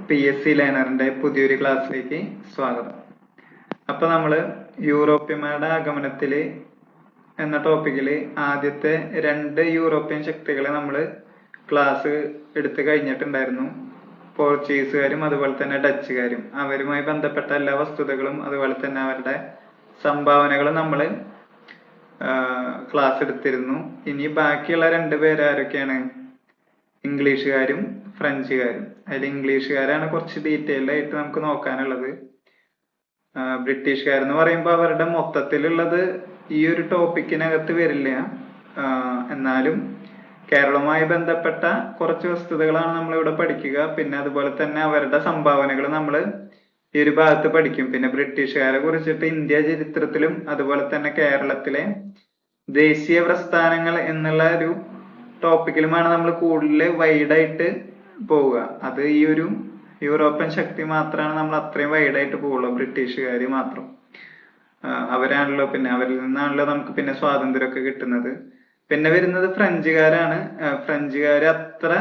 PSC ലേണറിന്റെ പുതിയൊരു ക്ലാസ്സിലേക്ക് സ്വാഗതം. അപ്പൊ നമ്മള് യൂറോപ്യന്മാരുടെ ആഗമനത്തില് എന്ന ടോപ്പിക്കില് ആദ്യത്തെ 2 യൂറോപ്യൻ ശക്തികളെ നമ്മൾ ക്ലാസ് എടുത്തു കഴിഞ്ഞിട്ടുണ്ടായിരുന്നു. പോർച്ചുഗീസുകാരും അതുപോലെ തന്നെ ഡച്ചുകാരും. അവരുമായി ബന്ധപ്പെട്ട എല്ലാ വസ്തുതകളും അതുപോലെ തന്നെ അവരുടെ സംഭാവനകളും നമ്മൾ ക്ലാസ് എടുത്തിരുന്നു. ഇനി ബാക്കിയുള്ള 2 പേര് ആരൊക്കെയാണ്? ഇംഗ്ലീഷുകാരും ഫ്രഞ്ചുകാരും. അതിൽ ഇംഗ്ലീഷുകാരാണ് കുറച്ച് ഡീറ്റെയിൽഡ് ആയിട്ട് നമുക്ക് നോക്കാനുള്ളത്. ബ്രിട്ടീഷുകാരെന്ന് പറയുമ്പോൾ അവരുടെ മൊത്തത്തിലുള്ളത് ഈ ഒരു ടോപ്പിക്കിനകത്ത് വരില്ല. എന്നാലും കേരളവുമായി ബന്ധപ്പെട്ട കുറച്ച് വസ്തുതകളാണ് നമ്മൾ ഇവിടെ പഠിക്കുക. പിന്നെ അതുപോലെ തന്നെ അവരുടെ സംഭാവനകൾ നമ്മൾ ഈ ഒരു ഭാഗത്ത് പഠിക്കും. പിന്നെ ബ്രിട്ടീഷുകാരെ കുറിച്ചിട്ട് ഇന്ത്യ ചരിത്രത്തിലും അതുപോലെ തന്നെ കേരളത്തിലെ ദേശീയ പ്രസ്ഥാനങ്ങൾ എന്നുള്ള ഒരു ടോപ്പിക്കിലുമാണ് നമ്മൾ കൂടുതൽ വൈഡായിട്ട് പോവുക. അത് ഈ ഒരു യൂറോപ്യൻ ശക്തി മാത്രമാണ് നമ്മൾ അത്രയും വൈഡായിട്ട് പോവുള്ളൂ, ബ്രിട്ടീഷുകാര് മാത്രം. അവരാണല്ലോ, പിന്നെ അവരിൽ നിന്നാണല്ലോ നമുക്ക് പിന്നെ സ്വാതന്ത്ര്യമൊക്കെ കിട്ടുന്നത്. പിന്നെ വരുന്നത് ഫ്രഞ്ചുകാരാണ്. ഫ്രഞ്ചുകാര് അത്ര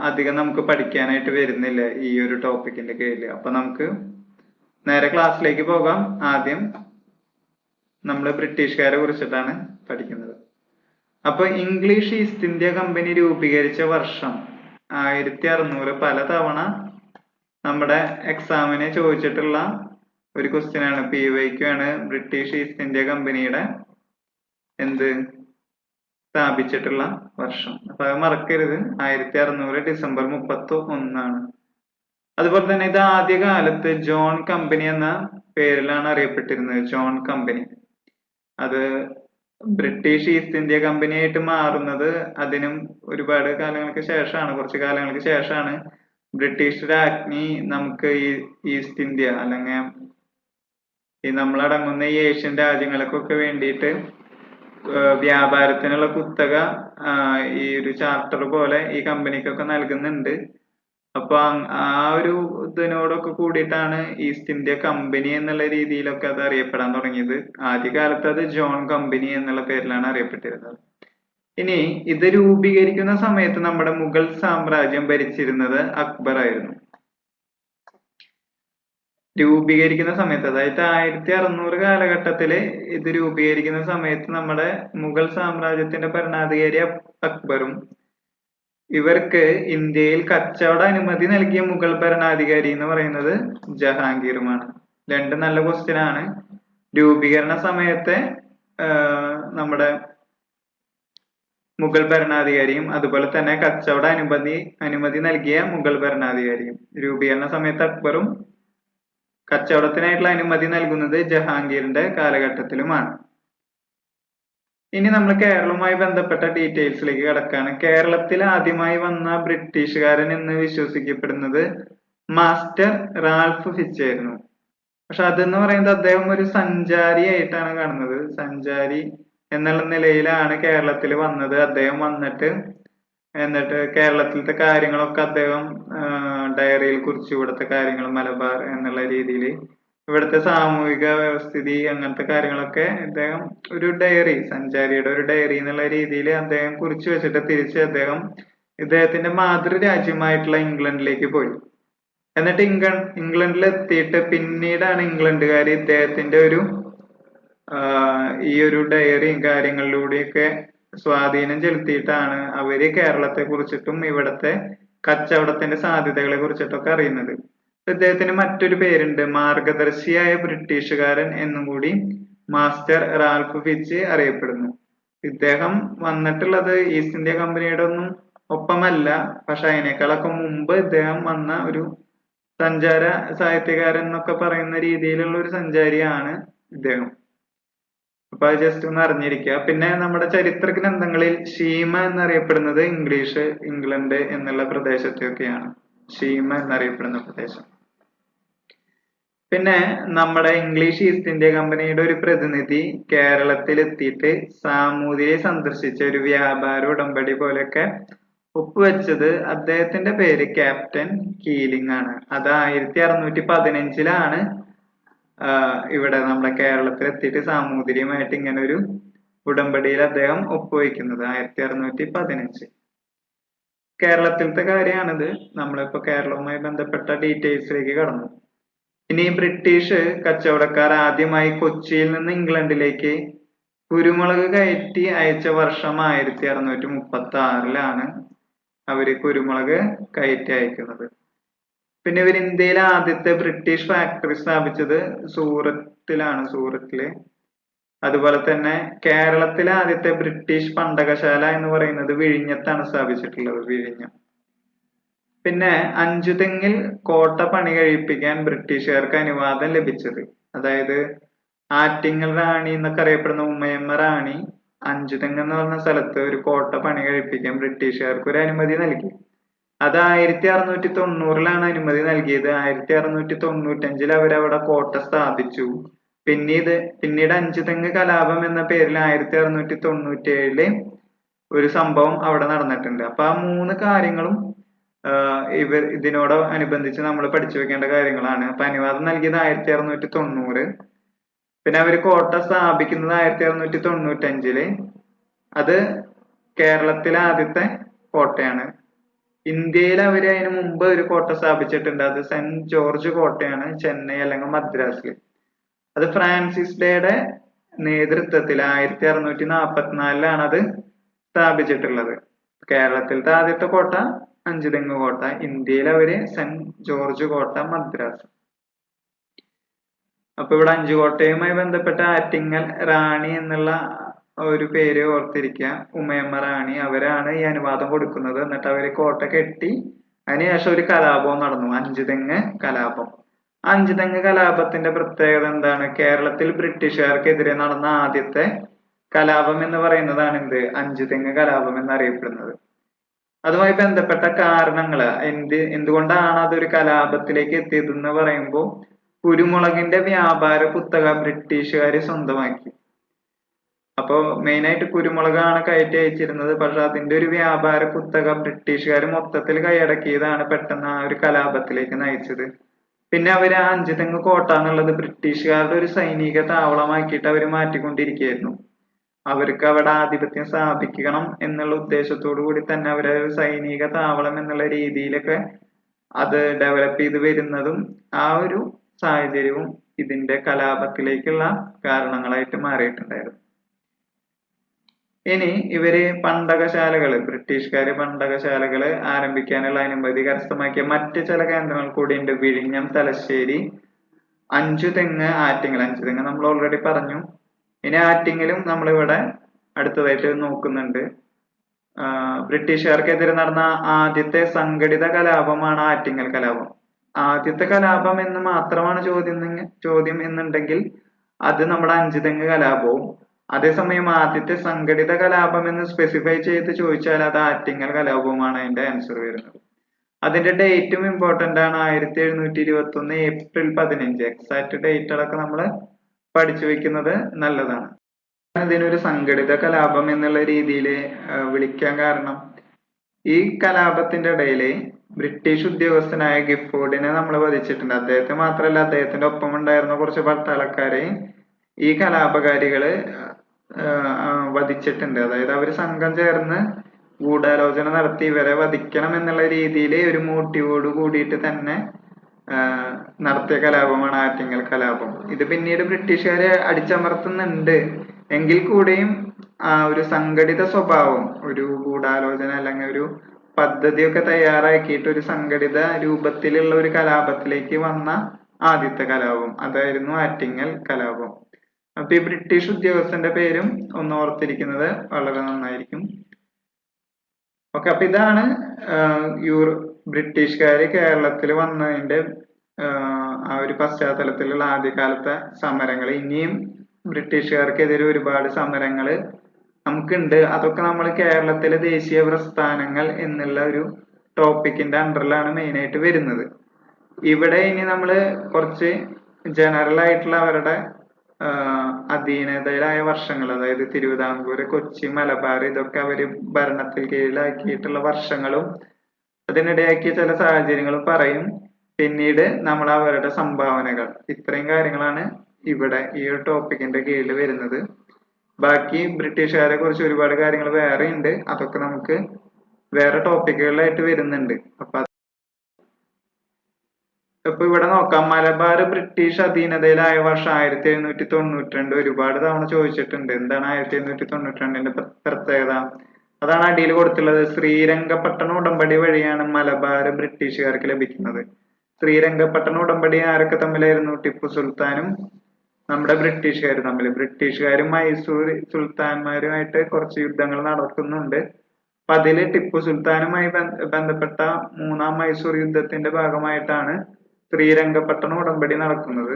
അധികം നമുക്ക് പഠിക്കാനായിട്ട് വരുന്നില്ല ഈ ഒരു ടോപ്പിക്കിന്റെ കീഴിൽ. അപ്പൊ നമുക്ക് നേരെ ക്ലാസ്സിലേക്ക് പോകാം. ആദ്യം നമ്മൾ ബ്രിട്ടീഷുകാരെ കുറിച്ചിട്ടാണ് പഠിക്കുന്നത്. അപ്പൊ ഇംഗ്ലീഷ് ഈസ്റ്റ് ഇന്ത്യ കമ്പനി രൂപീകരിച്ച വർഷം 1600. പലതവണ നമ്മുടെ എക്സാമിന് ചോദിച്ചിട്ടുള്ള ഒരു ക്വസ്റ്റ്യൻ ആണ്, PYQ ആണ്. ബ്രിട്ടീഷ് ഈസ്റ്റ് ഇന്ത്യ കമ്പനിയുടെ സ്ഥാപിച്ചിട്ടുള്ള വർഷം. അപ്പൊ അത് മറക്കരുത്, 1600 ഡിസംബർ 31 അതുപോലെ തന്നെ ഇത് ആദ്യകാലത്ത് ജോൺ കമ്പനി എന്ന പേരിലാണ് അറിയപ്പെട്ടിരുന്നത്. John company. അത് ബ്രിട്ടീഷ് ഈസ്റ്റ് ഇന്ത്യ കമ്പനി ആയിട്ട് മാറുന്നത് അതിനും ഒരുപാട് കാലങ്ങൾക്ക് ശേഷമാണ്, കുറച്ച് കാലങ്ങൾക്ക് ശേഷമാണ്. ബ്രിട്ടീഷ് രാജ്ഞി നമുക്ക് ഈ ഈസ്റ്റ് ഇന്ത്യ അല്ലെങ്കിൽ ഈ നമ്മളടങ്ങുന്ന ഈ ഏഷ്യൻ രാജ്യങ്ങൾക്കൊക്കെ വേണ്ടിയിട്ട് വ്യാപാരത്തിനുള്ള കുത്തക ഈ ഒരു ചാർട്ടർ പോലെ ഈ കമ്പനിക്കൊക്കെ നൽകുന്നുണ്ട്. അപ്പൊ ആ ഒരു ഇതിനോടൊക്കെ കൂടിയിട്ടാണ് ഈസ്റ്റ് ഇന്ത്യ കമ്പനി എന്നുള്ള രീതിയിലൊക്കെ അത് അറിയപ്പെടാൻ തുടങ്ങിയത്. ആദ്യകാലത്ത് അത് ജോൺ കമ്പനി എന്നുള്ള പേരിലാണ് അറിയപ്പെട്ടിരുന്നത്. ഇനി ഇത് രൂപീകരിക്കുന്ന സമയത്ത് നമ്മുടെ മുഗൾ സാമ്രാജ്യം ഭരിച്ചിരുന്നത് അക്ബർ ആയിരുന്നു. രൂപീകരിക്കുന്ന സമയത്ത്, അതായത് 1600 കാലഘട്ടത്തില് ഇത് രൂപീകരിക്കുന്ന സമയത്ത് നമ്മുടെ മുഗൾ സാമ്രാജ്യത്തിന്റെ ഭരണാധികാരി അക്ബറും ഇവർക്ക് ഇന്ത്യയിൽ കച്ചവട അനുമതി നൽകിയ മുഗൾ ഭരണാധികാരി എന്ന് പറയുന്നത് ജഹാംഗീറുമാണ്. 2 നല്ല ക്വസ്റ്റ്യൻ ആണ്. രൂപീകരണ സമയത്തെ നമ്മുടെ മുഗൾ ഭരണാധികാരിയും അതുപോലെ തന്നെ കച്ചവട അനുമതി നൽകിയ മുഗൾ ഭരണാധികാരിയും. രൂപീകരണ സമയത്ത് അക്ബറും കച്ചവടത്തിനായിട്ടുള്ള അനുമതി നൽകുന്നത് ജഹാംഗീറിന്റെ കാലഘട്ടത്തിലുമാണ്. ഇനി നമ്മൾ കേരളവുമായി ബന്ധപ്പെട്ട ഡീറ്റെയിൽസിലേക്ക് കടക്കാണ്. കേരളത്തിൽ ആദ്യമായി വന്ന ബ്രിട്ടീഷുകാരൻ എന്ന് വിശ്വസിക്കപ്പെടുന്നത് മാസ്റ്റർ റാൽഫ് ഫിച്ച് ആയിരുന്നു. പക്ഷെ അതെന്ന് പറയുന്നത് അദ്ദേഹം ഒരു സഞ്ചാരി ആയിട്ടാണ് കാണുന്നത്. സഞ്ചാരി എന്നുള്ള നിലയിലാണ് കേരളത്തിൽ വന്നത്. അദ്ദേഹം എന്നിട്ട് കേരളത്തിലത്തെ കാര്യങ്ങളൊക്കെ അദ്ദേഹം ഡയറിയിൽ കുറിച്ചു. ഇവിടുത്തെ കാര്യങ്ങൾ മലബാർ എന്നുള്ള രീതിയിൽ ഇവിടുത്തെ സാമൂഹിക വ്യവസ്ഥിതി അങ്ങനത്തെ കാര്യങ്ങളൊക്കെ അദ്ദേഹം ഒരു ഡയറി, സഞ്ചാരിയുടെ ഒരു ഡയറി എന്നുള്ള രീതിയിൽ അദ്ദേഹം കുറിച്ചു വെച്ചിട്ട് തിരിച്ച് ഇദ്ദേഹത്തിന്റെ മാതൃരാജ്യമായിട്ടുള്ള ഇംഗ്ലണ്ടിലേക്ക് പോയി. എന്നിട്ട് ഇംഗ്ലണ്ടിൽ എത്തിയിട്ട് പിന്നീടാണ് ഇംഗ്ലണ്ടുകാർ ഇദ്ദേഹത്തിന്റെ ഈ ഒരു ഡയറിയും കാര്യങ്ങളിലൂടെയൊക്കെ സ്വാധീനം ചെലുത്തിയിട്ടാണ് അവര് കേരളത്തെ കുറിച്ചിട്ടും ഇവിടത്തെ കച്ചവടത്തിന്റെ സാധ്യതകളെ കുറിച്ചിട്ടൊക്കെ അറിയുന്നത്. ഇദ്ദേഹത്തിന് മറ്റൊരു പേരുണ്ട്, മാർഗദർശിയായ ബ്രിട്ടീഷുകാരൻ എന്നും കൂടി മാസ്റ്റർ റാൽഫ് ഫിച്ച് അറിയപ്പെടുന്നു. ഇദ്ദേഹം വന്നിട്ടുള്ളത് ഈസ്റ്റ് ഇന്ത്യ കമ്പനിയുടെ ഒന്നും ഒപ്പമല്ല, പക്ഷെ അതിനേക്കാളൊക്കെ മുമ്പ് ഇദ്ദേഹം വന്ന ഒരു സഞ്ചാര സാഹിത്യകാരൻ എന്നൊക്കെ പറയുന്ന രീതിയിലുള്ള ഒരു സഞ്ചാരിയാണ് ഇദ്ദേഹം. അപ്പൊ അത് ജസ്റ്റ് ഒന്ന് അറിഞ്ഞിരിക്കുക. പിന്നെ നമ്മുടെ ചരിത്ര ഗ്രന്ഥങ്ങളിൽ ഷീമ എന്നറിയപ്പെടുന്നത് ഇംഗ്ലണ്ട് എന്നുള്ള പ്രദേശത്തെയൊക്കെയാണ്. ഷീമ എന്നറിയപ്പെടുന്ന പ്രദേശം. പിന്നെ നമ്മുടെ ഇംഗ്ലീഷ് ഈസ്റ്റ് ഇന്ത്യ കമ്പനിയുടെ ഒരു പ്രതിനിധി കേരളത്തിൽ എത്തിയിട്ട് സാമൂതിരിയെ സന്ദർശിച്ച ഒരു വ്യാപാര ഉടമ്പടി പോലെയൊക്കെ ഒപ്പുവെച്ചത് അദ്ദേഹത്തിന്റെ പേര് ക്യാപ്റ്റൻ കീലിംഗ് ആണ്. അത് 1615 ഇവിടെ നമ്മുടെ കേരളത്തിൽ എത്തിയിട്ട് സാമൂതിരിയുമായിട്ട് ഇങ്ങനെ ഒരു ഉടമ്പടിയിൽ അദ്ദേഹം ഒപ്പുവെക്കുന്നത്. 1615. കേരളത്തിലത്തെ കാര്യമാണിത്. നമ്മളിപ്പോ കേരളവുമായി ബന്ധപ്പെട്ട ഡീറ്റെയിൽസിലേക്ക് കടന്നു. ഇനി ബ്രിട്ടീഷ് കച്ചവടക്കാർ ആദ്യമായി കൊച്ചിയിൽ നിന്ന് ഇംഗ്ലണ്ടിലേക്ക് കുരുമുളക് കയറ്റി അയച്ച വർഷം 1636 അവര് കുരുമുളക് കയറ്റി അയക്കുന്നത്. പിന്നെ ഇവർ ഇന്ത്യയിലെ ആദ്യത്തെ ബ്രിട്ടീഷ് ഫാക്ടറി സ്ഥാപിച്ചത് സൂറത്തില്. അതുപോലെ തന്നെ കേരളത്തിലെ ആദ്യത്തെ ബ്രിട്ടീഷ് പണ്ടകശാല എന്ന് പറയുന്നത് വിഴിഞ്ഞത്താണ് സ്ഥാപിച്ചിട്ടുള്ളത്, വിഴിഞ്ഞം. പിന്നെ അഞ്ചുതെങ്ങിൽ കോട്ട പണി കഴിപ്പിക്കാൻ ബ്രിട്ടീഷുകാർക്ക് അനുവാദം ലഭിച്ചത്, അതായത് ആറ്റിങ്ങൽ റാണി എന്നൊക്കെ അറിയപ്പെടുന്ന ഉമ്മയമ്മ റാണി അഞ്ചുതെങ്ങ് എന്ന് പറഞ്ഞ സ്ഥലത്ത് ഒരു കോട്ട പണി കഴിപ്പിക്കാൻ ബ്രിട്ടീഷുകാർക്ക് ഒരു അനുമതി നൽകി. അത് 1690 അനുമതി നൽകിയത്. 1695 അവരവിടെ കോട്ട സ്ഥാപിച്ചു. പിന്നീട് അഞ്ചുതെങ്ങ് കലാപം എന്ന പേരിൽ 1697 ഒരു സംഭവം അവിടെ നടന്നിട്ടുണ്ട്. അപ്പൊ ആ 3 കാര്യങ്ങളും ഇതിനോട് അനുബന്ധിച്ച് നമ്മൾ പഠിച്ചു വെക്കേണ്ട കാര്യങ്ങളാണ്. അപ്പൊ അനുവാദം നൽകിയത് 1690. പിന്നെ അവര് കോട്ട സ്ഥാപിക്കുന്നത് 1695. അത് കേരളത്തിലെ ആദ്യത്തെ കോട്ടയാണ്. ഇന്ത്യയിൽ അവര് അതിന് മുമ്പ് ഒരു കോട്ട സ്ഥാപിച്ചിട്ടുണ്ട്. അത് സെന്റ് ജോർജ് കോട്ടയാണ്, ചെന്നൈ അല്ലെങ്കിൽ മദ്രാസിൽ. അത് ഫ്രാൻസിസ് ഡേയുടെ നേതൃത്വത്തിൽ 1644 അത് സ്ഥാപിച്ചിട്ടുള്ളത്. കേരളത്തിലത്തെ ആദ്യത്തെ കോട്ട അഞ്ചുതെങ്ങ് കോട്ട, ഇന്ത്യയിൽ അവര് സെന്റ് ജോർജ് കോട്ട, മദ്രാസ്. അപ്പൊ ഇവിടെ അഞ്ചുകോട്ടയുമായി ബന്ധപ്പെട്ട ആറ്റിങ്ങൽ റാണി എന്നുള്ള ഒരു പേര് ഓർത്തിരിക്കുക. ഉമ്മയമ്മ റാണി അവരാണ് ഈ അനുവാദം കൊടുക്കുന്നത്. എന്നിട്ട് അവര് കോട്ട കെട്ടി. അതിനുശേഷം ഒരു കലാപവും നടന്നു, അഞ്ചുതെങ്ങ് കലാപം. അഞ്ചുതെങ്ങ് കലാപത്തിന്റെ പ്രത്യേകത എന്താണ്? കേരളത്തിൽ ബ്രിട്ടീഷുകാർക്കെതിരെ നടന്ന ആദ്യത്തെ കലാപം എന്ന് പറയുന്നതാണ് അഞ്ചുതെങ്ങ് കലാപം എന്നറിയപ്പെടുന്നത്. അതുമായി ബന്ധപ്പെട്ട കാരണങ്ങള് എന്തുകൊണ്ടാണ് അതൊരു കലാപത്തിലേക്ക് എത്തിയതെന്ന് പറയുമ്പോൾ കുരുമുളകിന്റെ വ്യാപാര കുത്തക ബ്രിട്ടീഷുകാര് സ്വന്തമാക്കി. അപ്പോ മെയിനായിട്ട് കുരുമുളകാണ് കയറ്റി അയച്ചിരുന്നത്. പക്ഷെ അതിന്റെ ഒരു വ്യാപാര കുത്തക ബ്രിട്ടീഷുകാർ മൊത്തത്തിൽ കൈയടക്കിയതാണ് പെട്ടെന്ന് ആ ഒരു കലാപത്തിലേക്ക് നയിച്ചത്. പിന്നെ അവര് ആ അഞ്ചുതെങ്ങ് കോട്ട എന്നുള്ളത് ബ്രിട്ടീഷുകാരുടെ ഒരു സൈനിക താവളമാക്കിയിട്ട് അവര് മാറ്റിക്കൊണ്ടിരിക്കുകയായിരുന്നു. അവർക്ക് അവിടെ ആധിപത്യം സ്ഥാപിക്കണം എന്നുള്ള ഉദ്ദേശത്തോടു കൂടി തന്നെ അവര് സൈനിക താവളം എന്നുള്ള രീതിയിലൊക്കെ അത് ഡെവലപ്പ് ചെയ്ത് വരുന്നതും ആ ഒരു സാഹചര്യവും ഇതിന്റെ കലാപത്തിലേക്കുള്ള കാരണങ്ങളായിട്ട് മാറിയിട്ടുണ്ടായിരുന്നു. ഇനി ഇവര് ബ്രിട്ടീഷുകാര് പണ്ടകശാലകള് ആരംഭിക്കാനുള്ള അനുമതി കരസ്ഥമാക്കിയ മറ്റ് ചില കേന്ദ്രങ്ങൾ കൂടിയുണ്ട്. വിഴിഞ്ഞം, തലശ്ശേരി, അഞ്ചുതെങ്ങ്, ആറ്റിങ്ങൽ. അഞ്ചുതെങ്ങ് നമ്മൾ ഓൾറെഡി പറഞ്ഞു. ഇനി ആറ്റിങ്ങലും നമ്മളിവിടെ അടുത്തതായിട്ട് നോക്കുന്നുണ്ട്. ബ്രിട്ടീഷുകാർക്കെതിരെ നടന്ന ആദ്യത്തെ സംഘടിത കലാപമാണ് ആറ്റിങ്ങൽ കലാപം. ആദ്യത്തെ കലാപം എന്ന് മാത്രമാണ് ചോദ്യം എന്നുണ്ടെങ്കിൽ അത് നമ്മുടെ അഞ്ചുതെങ്ങ് കലാപവും. അതേസമയം ആദ്യത്തെ സംഘടിത കലാപം എന്ന് സ്പെസിഫൈ ചെയ്ത് ചോദിച്ചാൽ അത് ആറ്റിങ്ങൽ കലാപവുമാണ് അതിന്റെ ആൻസർ വരുന്നത്. അതിന്റെ ഡേറ്റും ഇമ്പോർട്ടന്റ് ആണ്. 1721 ഏപ്രിൽ 15. എക്സാക്ട് ഡേറ്റ് അടക്കം നമ്മൾ പഠിച്ചു വെക്കുന്നത് നല്ലതാണ്. ഇതിനൊരു സംഘടിത കലാപം എന്നുള്ള രീതിയിൽ വിളിക്കാൻ കാരണം ഈ കലാപത്തിന്റെ ഇടയില് ബ്രിട്ടീഷ് ഉദ്യോഗസ്ഥനായ ഗിഫോർഡിനെ നമ്മൾ വധിച്ചിട്ടുണ്ട്. അദ്ദേഹത്തെ മാത്രമല്ല, അദ്ദേഹത്തിന്റെ ഒപ്പം ഉണ്ടായിരുന്ന കുറച്ച് പട്ടാളക്കാരെ ഈ കലാപകാരികള് വധിച്ചിട്ടുണ്ട്. അതായത് അവര് സംഘം ചേർന്ന് ഗൂഢാലോചന നടത്തി ഇവരെ വധിക്കണം എന്നുള്ള രീതിയിൽ ഒരു മോട്ടീവോട് കൂടിയിട്ട് തന്നെ നടത്തിയ കലാപമാണ് ആറ്റിങ്ങൽ കലാപം. ഇത് പിന്നീട് ബ്രിട്ടീഷുകാരെ അടിച്ചമർത്തുന്നുണ്ട് എങ്കിൽ കൂടെയും ഒരു സംഘടിത സ്വഭാവം, ഒരു ഗൂഢാലോചന അല്ലെങ്കിൽ ഒരു പദ്ധതിയൊക്കെ തയ്യാറാക്കിയിട്ട് ഒരു സംഘടിത രൂപത്തിലുള്ള ഒരു കലാപത്തിലേക്ക് വന്ന ആദ്യത്തെ കലാപം അതായിരുന്നു ആറ്റിങ്ങൽ കലാപം. അപ്പൊ ഈ ബ്രിട്ടീഷ് ഉദ്യോഗസ്ഥന്റെ പേരും ഒന്ന് ഓർത്തിരിക്കുന്നത് വളരെ നന്നായിരിക്കും. ഓക്കെ, അപ്പൊ ഇതാണ് ബ്രിട്ടീഷുകാര് കേരളത്തിൽ വന്നതിന്റെ ആ ഒരു പശ്ചാത്തലത്തിലുള്ള ആദ്യകാലത്തെ സമരങ്ങൾ. ഇനിയും ബ്രിട്ടീഷുകാർക്കെതിരെ ഒരുപാട് സമരങ്ങള് നമുക്കുണ്ട്. അതൊക്കെ നമ്മൾ കേരളത്തിലെ ദേശീയ പ്രസ്ഥാനങ്ങൾ എന്നുള്ള ഒരു ടോപ്പിക്കിന്റെ അണ്ടറിലാണ് മെയിൻ ആയിട്ട് വരുന്നത്. ഇവിടെ ഇനി നമ്മൾ കുറച്ച് ജനറൽ ആയിട്ടുള്ള അവരുടെ അധീനതയിലായ വർഷങ്ങൾ, അതായത് തിരുവിതാംകൂർ, കൊച്ചി, മലബാർ, ഇതൊക്കെ അവര് ഭരണത്തിൽ കീഴിലാക്കിയിട്ടുള്ള വർഷങ്ങളും അതിനിടയാക്കിയ ചില സാഹചര്യങ്ങളും പറയും. പിന്നീട് നമ്മൾ അവരുടെ സംഭാവനകൾ, ഇത്രയും കാര്യങ്ങളാണ് ഇവിടെ ഈ ഒരു ടോപ്പിക്കിന്റെ കീഴിൽ വരുന്നത്. ബാക്കി ബ്രിട്ടീഷുകാരെ കുറിച്ച് ഒരുപാട് കാര്യങ്ങൾ വേറെ ഉണ്ട്. അതൊക്കെ നമുക്ക് വേറെ ടോപ്പിക്കുകളായിട്ട് വരുന്നുണ്ട്. അപ്പൊ ഇവിടെ നോക്കാം, മലബാർ ബ്രിട്ടീഷ് അധീനതയിലായ വർഷം 1792. ഒരുപാട് തവണ ചോദിച്ചിട്ടുണ്ട്. എന്താണ് 1792ന്റെ പ്രത്യേകത? അതാണ് അടിയിൽ കൊടുത്തുള്ളത്. ശ്രീരംഗപട്ടണ ഉടമ്പടി വഴിയാണ് മലബാർ ബ്രിട്ടീഷുകാർക്ക് ലഭിക്കുന്നത്. ശ്രീരംഗപട്ടണ ഉടമ്പടി ആരൊക്കെ തമ്മിലായിരുന്നു? ടിപ്പു സുൽത്താനും നമ്മുടെ ബ്രിട്ടീഷുകാരും തമ്മിൽ. ബ്രിട്ടീഷുകാരും മൈസൂർ സുൽത്താന്മാരുമായിട്ട് കുറച്ച് യുദ്ധങ്ങൾ നടക്കുന്നുണ്ട്. അപ്പൊ അതില് ടിപ്പു സുൽത്താനുമായി ബന്ധപ്പെട്ട മൂന്നാം മൈസൂർ യുദ്ധത്തിന്റെ ഭാഗമായിട്ടാണ് ശ്രീരംഗപട്ടണ ഉടമ്പടി നടക്കുന്നത്.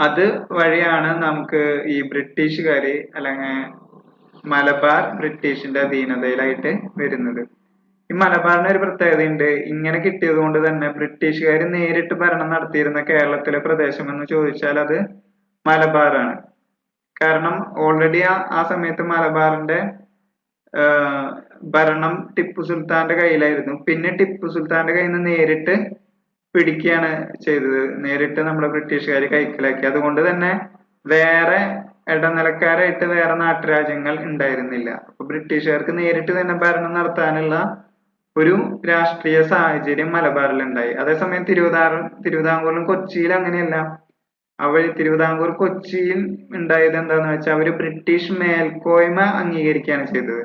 അത് വഴിയാണ് നമുക്ക് ഈ ബ്രിട്ടീഷുകാര് അല്ലെങ്കിൽ മലബാർ ബ്രിട്ടീഷിന്റെ അധീനതയിലായിട്ട് വരുന്നത്. ഈ മലബാറിന് ഒരു പ്രത്യേകതയുണ്ട്. ഇങ്ങനെ കിട്ടിയത് കൊണ്ട് തന്നെ ബ്രിട്ടീഷുകാർ നേരിട്ട് ഭരണം നടത്തിയിരുന്ന കേരളത്തിലെ പ്രദേശം എന്ന് ചോദിച്ചാൽ അത് മലബാറാണ്. കാരണം ഓൾറെഡി ആ സമയത്ത് മലബാറിന്റെ ഭരണം ടിപ്പു സുൽത്താന്റെ കയ്യിലായിരുന്നു. പിന്നെ ടിപ്പു സുൽത്താന്റെ കയ്യിൽ നിന്ന് നേരിട്ട് പിടിക്കുകയാണ് ചെയ്തത്. നേരിട്ട് നമ്മുടെ ബ്രിട്ടീഷുകാർ കൈക്കലാക്കി. അതുകൊണ്ട് തന്നെ വേറെ ഇടനിലക്കാരായിട്ട് വേറെ നാട്ടുരാജ്യങ്ങൾ ഉണ്ടായിരുന്നില്ല. അപ്പൊ ബ്രിട്ടീഷുകാർക്ക് നേരിട്ട് തന്നെ ഭരണം നടത്താനുള്ള ഒരു രാഷ്ട്രീയ സാഹചര്യം മലബാറിൽ ഉണ്ടായി. അതേസമയം തിരുവിതാംകൂറിലും കൊച്ചിയിൽ അങ്ങനെയല്ല. തിരുവിതാംകൂർ കൊച്ചിയിൽ ഉണ്ടായത് എന്താന്ന് വെച്ചാൽ അവര് ബ്രിട്ടീഷ് മേൽക്കോയ്മ അംഗീകരിക്കുകയാണ് ചെയ്തത്.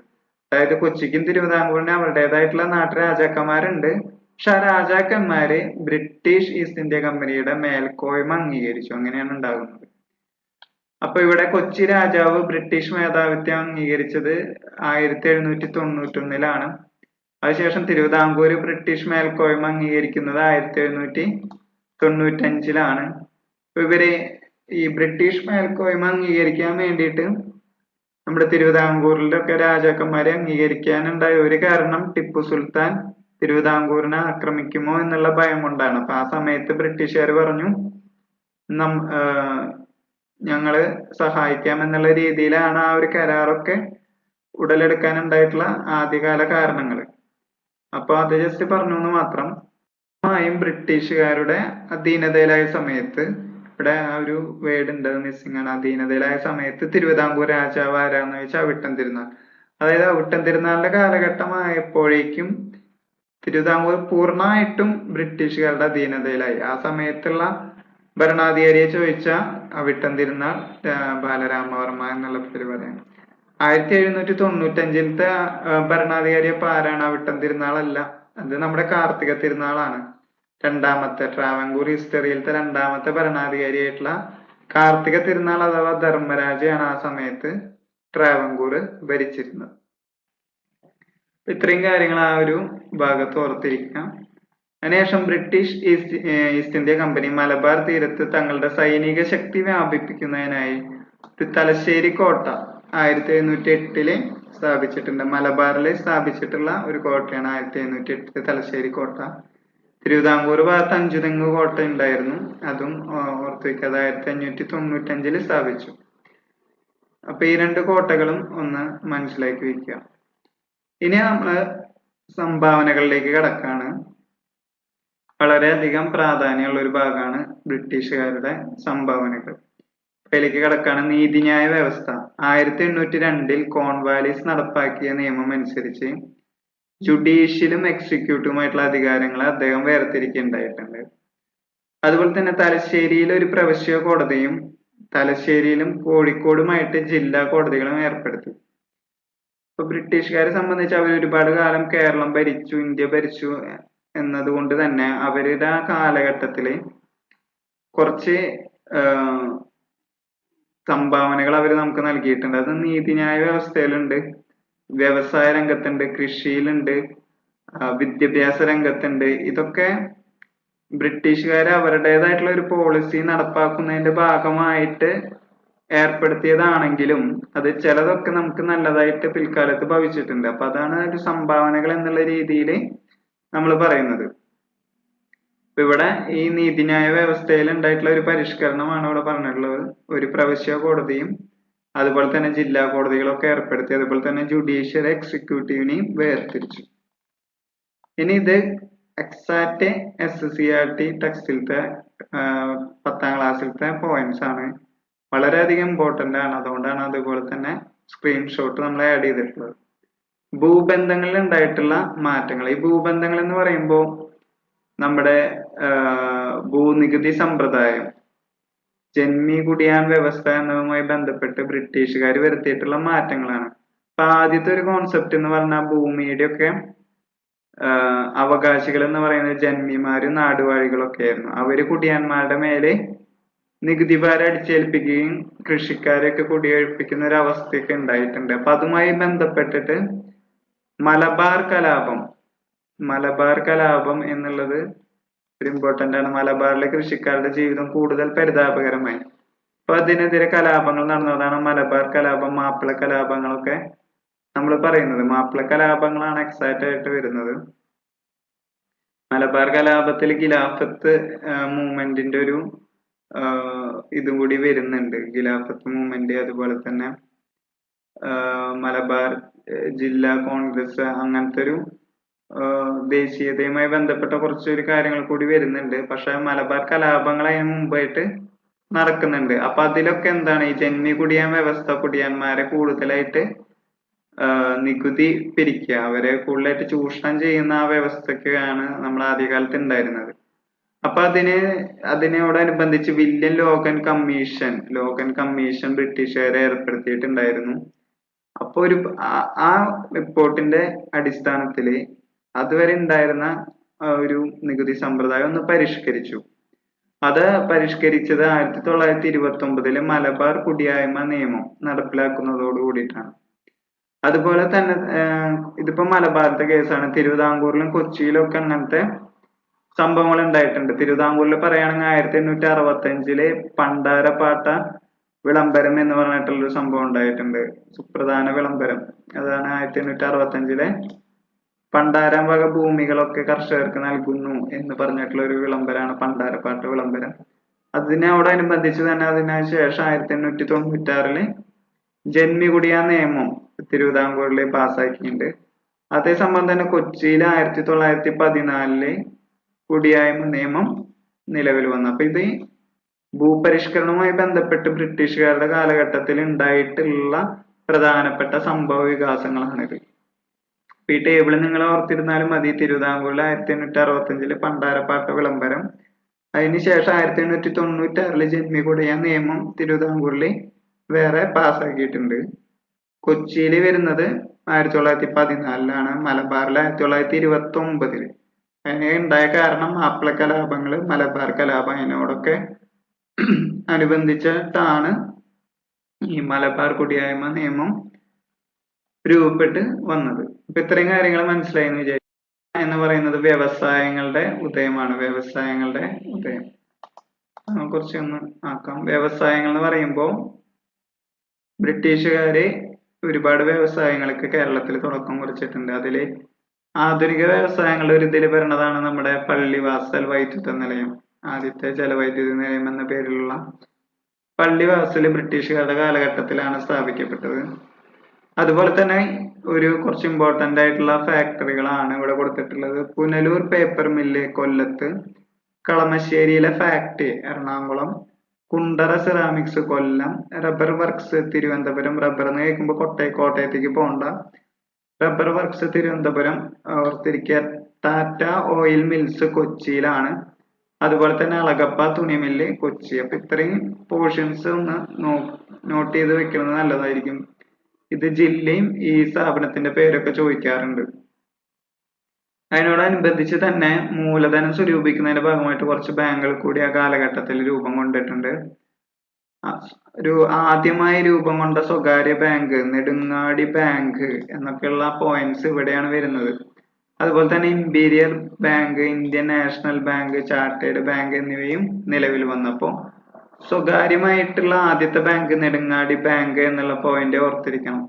അതായത് കൊച്ചിക്കും തിരുവിതാംകൂറിനും അവരുടേതായിട്ടുള്ള നാട്ടുരാജാക്കന്മാരുണ്ട്. പക്ഷെ ആ രാജാക്കന്മാര് ബ്രിട്ടീഷ് ഈസ്റ്റ് ഇന്ത്യ കമ്പനിയുടെ മേൽക്കോയ്മ അംഗീകരിച്ചു. അങ്ങനെയാണ് ഉണ്ടാകുന്നത്. അപ്പൊ ഇവിടെ കൊച്ചി രാജാവ് ബ്രിട്ടീഷ് മേധാവിത്വം അംഗീകരിച്ചത് 1791 അതിനുശേഷം തിരുവിതാംകൂർ ബ്രിട്ടീഷ് മേൽക്കോയ്മ അംഗീകരിക്കുന്നത് 1795 ഇവര് ഈ ബ്രിട്ടീഷ് മേൽക്കോയ്മ അംഗീകരിക്കാൻ വേണ്ടിയിട്ട് നമ്മുടെ തിരുവിതാംകൂറിലൊക്കെ രാജാക്കന്മാരെ അംഗീകരിക്കാനുണ്ടായ ഒരു കാരണം ടിപ്പു സുൽത്താൻ തിരുവിതാംകൂറിനെ ആക്രമിക്കുമോ എന്നുള്ള ഭയം കൊണ്ടാണ്. അപ്പൊ ആ സമയത്ത് ബ്രിട്ടീഷുകാർ പറഞ്ഞു ഞങ്ങള് സഹായിക്കാം എന്നുള്ള രീതിയിലാണ് ആ ഒരു കരാറൊക്കെ ഉടലെടുക്കാനുണ്ടായിട്ടുള്ള ആദ്യകാല കാരണങ്ങൾ. അപ്പൊ അത് ജസ്റ്റ് പറഞ്ഞു എന്ന് മാത്രം. ബ്രിട്ടീഷുകാരുടെ അധീനതയിലായ സമയത്ത്, ഇവിടെ ആ ഒരു വേർഡ് ഉണ്ട്, മിസ്സിംഗ് ആണ്. അധീനതയിലായ സമയത്ത് തിരുവിതാംകൂർ രാജാവ് ആരാന്ന് വെച്ചാൽ അവിട്ടം തിരുനാൾ. അതായത് അവിട്ടം തിരുനാളിന്റെ കാലഘട്ടമായപ്പോഴേക്കും തിരുവിതാംകൂർ പൂർണ്ണമായിട്ടും ബ്രിട്ടീഷുകാരുടെ അധീനതയിലായി. ആ സമയത്തുള്ള ഭരണാധികാരിയെ ചോദിച്ചാൽ അവിട്ടം തിരുനാൾ ബാലരാമവർമ്മ എന്നുള്ള പേര് പറയാം. 1795 ഭരണാധികാരി അപ്പൊ ആരാണ്? അവിട്ടം തിരുനാളല്ല, അത് നമ്മുടെ കാർത്തിക തിരുനാളാണ്. രണ്ടാമത്തെ ട്രാവൻകൂർ ഹിസ്റ്ററിയിലത്തെ രണ്ടാമത്തെ ഭരണാധികാരിയായിട്ടുള്ള കാർത്തിക തിരുനാൾ അഥവാ ധർമ്മരാജയാണ് ആ സമയത്ത് ട്രാവൻകൂർ ഭരിച്ചിരുന്നത്. ഇത്രയും കാര്യങ്ങൾ ആ ഒരു ഭാഗത്ത് ഓർത്തിരിക്കാം. അതിനുശേഷം British East India company Malabar തീരത്ത് തങ്ങളുടെ സൈനിക ശക്തി വ്യാപിപ്പിക്കുന്നതിനായി തലശ്ശേരി കോട്ട 1708 സ്ഥാപിച്ചിട്ടുണ്ട്. മലബാറിൽ സ്ഥാപിച്ചിട്ടുള്ള ഒരു കോട്ടയാണ് 1708 തലശ്ശേരി കോട്ട. തിരുവിതാംകൂർ ഭാഗത്ത് അഞ്ചുതെങ്ങ് കോട്ട ഉണ്ടായിരുന്നു. അതും ഓർത്തു വയ്ക്കുക. 1595 സ്ഥാപിച്ചു. അപ്പൊ ഈ രണ്ട് കോട്ടകളും ഒന്ന് മനസ്സിലാക്കി വെക്കുക. ഇനി നമ്മള് സംഭാവനകളിലേക്ക് കടക്കാണ്. വളരെയധികം പ്രാധാന്യമുള്ള ഒരു ഭാഗമാണ് ബ്രിട്ടീഷുകാരുടെ സംഭാവനകൾ. അതിലേക്ക് കടക്കാണ്. നീതിന്യായ വ്യവസ്ഥ 1802 കോൺവാലിസ് നടപ്പാക്കിയ നിയമം അനുസരിച്ച് ജുഡീഷ്യലും എക്സിക്യൂട്ടീവുമായിട്ടുള്ള അധികാരങ്ങൾ അദ്ദേഹം വേർതിരിക്കുകയുണ്ടായിട്ടുണ്ട്. അതുപോലെ തന്നെ തലശ്ശേരിയിൽ ഒരു പ്രവിശ്യ കോടതിയും തലശ്ശേരിയിലും കോഴിക്കോടുമായിട്ട് ജില്ലാ കോടതികളും ഏർപ്പെടുത്തി. ഇപ്പൊ ബ്രിട്ടീഷുകാരെ സംബന്ധിച്ച് അവർ ഒരുപാട് കാലം കേരളം ഭരിച്ചു, ഇന്ത്യ ഭരിച്ചു എന്നതുകൊണ്ട് തന്നെ അവരുടെ ആ കാലഘട്ടത്തില് കുറച്ച് സംഭാവനകൾ അവർ നമുക്ക് നൽകിയിട്ടുണ്ട്. അത് നീതിന്യായ വ്യവസ്ഥയിലുണ്ട്, വ്യവസായ രംഗത്തുണ്ട്, കൃഷിയിലുണ്ട്, വിദ്യാഭ്യാസ രംഗത്തുണ്ട്. ഇതൊക്കെ ബ്രിട്ടീഷുകാർ അവരുടേതായിട്ടുള്ള ഒരു പോളിസി നടപ്പാക്കുന്നതിന്റെ ഭാഗമായിട്ട് ഏർപ്പെടുത്തിയതാണെങ്കിലും അത് ചിലതൊക്കെ നമുക്ക് നല്ലതായിട്ട് പിൽക്കാലത്ത് ഭവിച്ചിട്ടുണ്ട്. അപ്പൊ അതാണ് ഒരു സംഭാവനകൾ എന്നുള്ള രീതിയിൽ നമ്മൾ പറയുന്നത്. ഇവിടെ ഈ നീതിന്യായ വ്യവസ്ഥയിൽ ഉണ്ടായിട്ടുള്ള ഒരു പരിഷ്കരണമാണ് ഇവിടെ പറഞ്ഞിട്ടുള്ളത്. ഒരു പ്രവിശ്യ കോടതിയും അതുപോലെ തന്നെ ജില്ലാ കോടതികളൊക്കെ ഏർപ്പെടുത്തി. അതുപോലെ തന്നെ ജുഡീഷ്യൽ എക്സിക്യൂട്ടീവിനെയും വേർതിരിച്ചു. ഇനി ഇത് എക്സാക്ട് SCERT ടെക്സ്റ്റിലത്തെ 10ാം ക്ലാസ്സിലത്തെ പോയിന്റ്സ് ആണ്. വളരെയധികം ഇമ്പോർട്ടന്റ് ആണ്. അതുകൊണ്ടാണ് അതുപോലെ തന്നെ സ്ക്രീൻഷോട്ട് നമ്മൾ ആഡ് ചെയ്തിട്ടുള്ളത്. ഭൂബന്ധങ്ങളിൽ ഉണ്ടായിട്ടുള്ള മാറ്റങ്ങൾ. ഈ ഭൂബന്ധങ്ങൾ എന്ന് പറയുമ്പോൾ നമ്മുടെ ഭൂനികുതി സമ്പ്രദായം, ജന്മി കുടിയാൻ വ്യവസ്ഥ എന്നതുമായി ബന്ധപ്പെട്ട് ബ്രിട്ടീഷുകാർ വരുത്തിയിട്ടുള്ള മാറ്റങ്ങളാണ്. അപ്പൊ ആദ്യത്തെ ഒരു കോൺസെപ്റ്റ് എന്ന് പറഞ്ഞാൽ ഭൂമിയുടെ ഒക്കെ അവകാശികൾ എന്ന് പറയുന്നത് ജന്മിമാരും നാടുവാഴികളൊക്കെ ആയിരുന്നു. അവര് കുടിയാന്മാരുടെ മേലെ നികുതി ഭാരം അടിച്ചേൽപ്പിക്കുകയും കൃഷിക്കാരെയൊക്കെ കുടിയൊഴിപ്പിക്കുന്ന ഒരു അവസ്ഥയൊക്കെ ഉണ്ടായിട്ടുണ്ട്. അപ്പൊ അതുമായി ബന്ധപ്പെട്ടിട്ട് മലബാർ കലാപം എന്നുള്ളത് ഒരു ഇമ്പോർട്ടന്റ് ആണ്. മലബാറിലെ കൃഷിക്കാരുടെ ജീവിതം കൂടുതൽ പരിതാപകരമായി. അപ്പൊ അതിനെതിരെ കലാപങ്ങൾ നടന്നതാണ് മലബാർ കലാപം, മാപ്പിള കലാപങ്ങളൊക്കെ നമ്മൾ പറയുന്നത്. മാപ്പിള കലാപങ്ങളാണ് എക്സാക്റ്റ് ആയിട്ട് വരുന്നത്. മലബാർ കലാപത്തിൽ ഖിലാഫത്ത് മൂവ്മെന്റിന്റെ ഒരു ഇതും കൂടി വരുന്നുണ്ട്. ഖിലാഫത്ത് മൂവ്മെന്റ്, അതുപോലെ തന്നെ മലബാർ ജില്ലാ കോൺഗ്രസ്, അങ്ങനത്തെ ഒരു ദേശീയതയുമായി ബന്ധപ്പെട്ട കുറച്ചൊരു കാര്യങ്ങൾ കൂടി വരുന്നുണ്ട്. പക്ഷെ മലബാർ കലാപങ്ങൾ അതിന് മുമ്പായിട്ട് നടക്കുന്നുണ്ട്. അപ്പൊ അതിലൊക്കെ എന്താണ് ഈ ജന്മി കുടിയാൻ വ്യവസ്ഥ, കുടിയാന്മാരെ കൂടുതലായിട്ട് നികുതി പിരിക്കുക, അവരെ കൂടുതലായിട്ട് ചൂഷണം ചെയ്യുന്ന ആ വ്യവസ്ഥയ്ക്കാണ് നമ്മൾ ആദ്യകാലത്ത് ഉണ്ടായിരുന്നത്. അപ്പൊ അതിനോടനുബന്ധിച്ച് വില്യം ലോഗൻ കമ്മീഷൻ ബ്രിട്ടീഷുകാരെ ഏർപ്പെടുത്തിയിട്ടുണ്ടായിരുന്നു. അപ്പൊ ആ റിപ്പോർട്ടിന്റെ അടിസ്ഥാനത്തില് അതുവരെ ഉണ്ടായിരുന്ന ഒരു നികുതി സമ്പ്രദായം ഒന്ന് പരിഷ്കരിച്ചു. അത് പരിഷ്കരിച്ചത് 1929 മലബാർ കുടിയായ്മ നിയമം നടപ്പിലാക്കുന്നതോട് കൂടിയിട്ടാണ്. അതുപോലെ തന്നെ ഇതിപ്പോ മലബാറിന്റെ കേസാണ്. തിരുവിതാംകൂറിലും കൊച്ചിയിലും ഒക്കെ അങ്ങനത്തെ സംഭവങ്ങൾ ഉണ്ടായിട്ടുണ്ട്. തിരുവിതാംകൂറിൽ പറയുകയാണെങ്കിൽ 1865 പണ്ടാരപ്പാട്ട വിളംബരം എന്ന് പറഞ്ഞിട്ടുള്ള ഒരു സംഭവം ഉണ്ടായിട്ടുണ്ട്. സുപ്രധാന വിളംബരം. അതാണ് 1865 പണ്ടാരം വക ഭൂമികളൊക്കെ കർഷകർക്ക് നൽകുന്നു എന്ന് പറഞ്ഞിട്ടുള്ള ഒരു വിളംബരമാണ് പണ്ടാരപ്പാട്ട വിളംബരം. അതിനോടനുബന്ധിച്ച് തന്നെ അതിനുശേഷം 1896 ജന്മി കുടിയാൻ നിയമം തിരുവിതാംകൂറിൽ പാസ്സാക്കിയിട്ടുണ്ട്. അതേസമയം തന്നെ കൊച്ചിയിൽ 1914 കുടിയായ്മ നിയമം നിലവിൽ വന്നു. അപ്പൊ ഇത് ഭൂപരിഷ്കരണവുമായി ബന്ധപ്പെട്ട് ബ്രിട്ടീഷുകാരുടെ കാലഘട്ടത്തിൽ ഉണ്ടായിട്ടുള്ള പ്രധാനപ്പെട്ട സംഭവ വികാസങ്ങളാണിത്. ഈ ടേബിൾ നിങ്ങൾ ഓർത്തിരുന്നാലും മതി. തിരുവിതാംകൂറിൽ 1865 പണ്ടാരപ്പാട്ട വിളംബരം, അതിനുശേഷം 1896 ജന്മി കുടിയാൻ നിയമം തിരുവിതാംകൂറിൽ വേറെ പാസ്സാക്കിയിട്ടുണ്ട്. കൊച്ചിയിൽ വരുന്നത് 1914 മലബാറിൽ 1929. അതിന് ഉണ്ടായ കാരണം മാപ്പിള കലാപങ്ങള്, മലബാർ കലാപം, അതിനോടൊക്കെ അനുബന്ധിച്ചിട്ടാണ് ഈ മലബാർ കുടിയായ്മ നിയമം രൂപപ്പെട്ട് വന്നത്. അപ്പൊ ഇത്രയും കാര്യങ്ങൾ മനസ്സിലായി എന്ന് വിചാരിക്കുന്നു. എന്ന് പറയുന്നത് വ്യവസായങ്ങളുടെ ഉദയമാണ്. വ്യവസായങ്ങളുടെ ഉദയം കുറച്ചൊന്ന് ആക്കാം. വ്യവസായങ്ങൾ എന്ന് പറയുമ്പോൾ ബ്രിട്ടീഷുകാര് ഒരുപാട് വ്യവസായങ്ങൾക്ക് കേരളത്തിൽ തുടക്കം കുറിച്ചിട്ടുണ്ട്. അതില് ആധുനിക വ്യവസായങ്ങളുടെ ഒരു ഇതിൽ വരുന്നതാണ് നമ്മുടെ പള്ളിവാസൽ വൈദ്യുത നിലയം. ആദ്യത്തെ ജലവൈദ്യുത നിലയം എന്ന പേരിലുള്ള പള്ളിവാസൽ ബ്രിട്ടീഷുകാരുടെ കാലഘട്ടത്തിലാണ് സ്ഥാപിക്കപ്പെട്ടത്. അതുപോലെ തന്നെ കുറച്ച് ഇമ്പോർട്ടന്റ് ആയിട്ടുള്ള ഫാക്ടറികളാണ് ഇവിടെ കൊടുത്തിട്ടുള്ളത്. പുനലൂർ പേപ്പർ മില്ല് കൊല്ലത്ത്, കളമശ്ശേരിയിലെ ഫാക്ടറി എറണാകുളം, കുണ്ടറ സെറാമിക്സ് കൊല്ലം, റബ്ബർ വർക്ക്സ് തിരുവനന്തപുരം. റബ്ബർ എന്ന് കേൾക്കുമ്പോൾ കോട്ടയത്തേക്ക് പോകണ്ട. റബ്ബർ വർക്ക്സ് തിരുവനന്തപുരം ഓർത്തിരിക്കുക. ടാറ്റ ഓയിൽ മിൽസ് കൊച്ചിയിലാണ്. അതുപോലെ തന്നെ അളഗപ്പ തുണി മില്ല് കൊച്ചി. അപ്പൊ ഇത്രയും പോർഷൻസ് ഒന്ന് നോട്ട് ചെയ്ത് വെക്കുന്നത് നല്ലതായിരിക്കും. ഇത് ജില്ലയും ഈ സ്ഥാപനത്തിന്റെ പേരൊക്കെ ചോദിക്കാറുണ്ട്. അതിനോടനുബന്ധിച്ച് തന്നെ മൂലധനം സ്വരൂപിക്കുന്നതിന്റെ ഭാഗമായിട്ട് കുറച്ച് ബാങ്കുകൾ കൂടി ആ കാലഘട്ടത്തിൽ രൂപം കൊണ്ടിട്ടുണ്ട്. ആദ്യമായി രൂപം കൊണ്ട സ്വകാര്യ ബാങ്ക് നെടുങ്ങാടി ബാങ്ക് എന്നൊക്കെയുള്ള പോയിന്റ്സ് ഇവിടെയാണ് വരുന്നത്. അതുപോലെ തന്നെ imperial bank, Indian national bank, chartered bank എന്നിവയും നിലവിൽ വന്നപ്പോ സ്വകാര്യമായിട്ടുള്ള ആദ്യത്തെ ബാങ്ക് നെടുങ്ങാടി ബാങ്ക് എന്നുള്ള പോയിന്റ് ഓർത്തിരിക്കണം.